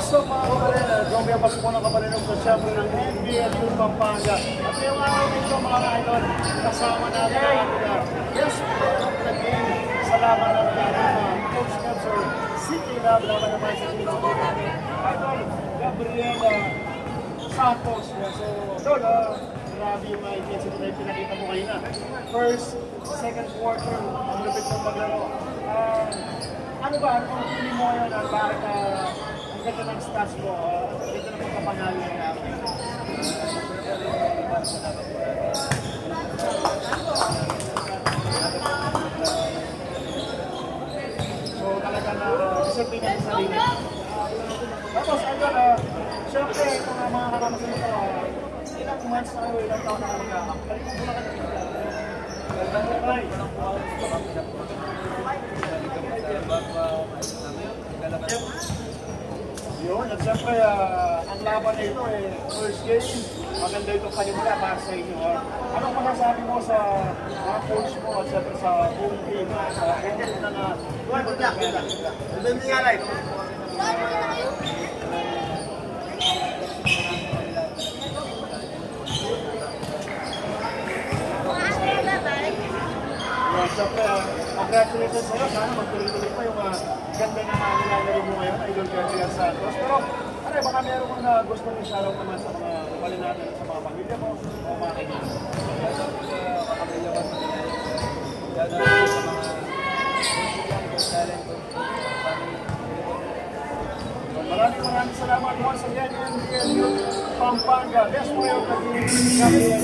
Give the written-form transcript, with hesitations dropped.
What's up mga kabalina? John Biabas po ng kabalinog sa siyempre ng NBLU Pampanga. At ngayong araw nito mga idol, kasama natin ang ating guest player of the game. Salamat ng ating Coach Spencer City Lab naman naman sa team ng Idol Gabriela Santos. So, Idol, grabe yung mga intensity na yung pinakita mo kanina. First, second quarter, ang lupit ng maglaro. Ano ba? Ano feeling mo ngayon? Bakit ang ganda ng stats mo? Ang ganda ng pagkapanalo ng namin? So talaga na discipline sa sarili. Tapos ayun, syempre itong mga kasama sa ito, ilang months na kayo, ilang taon na kayo balik mo muna ka na dito. Yun, at siyempre ang laban na ito first game, maganda itong panimula para sa inyo. Anong masasabi mo sa mga coach mo at siyempre sa home team, sa home team na siyempre, congratulations sa'yo. Sana magtuloy-tuloy pa yung ganda na nilalaro mo ngayon, Idol Gabriel Santos. Pero, baka meron kang gusto mong shoutout naman sa mga kapalin natin, sa mga pamilya mo, o mga kaibigan. Sa pamilya ko, sa mga talent ko, Maraming salamat once again, NBLU Pampanga. Best player of the game, Gabriel.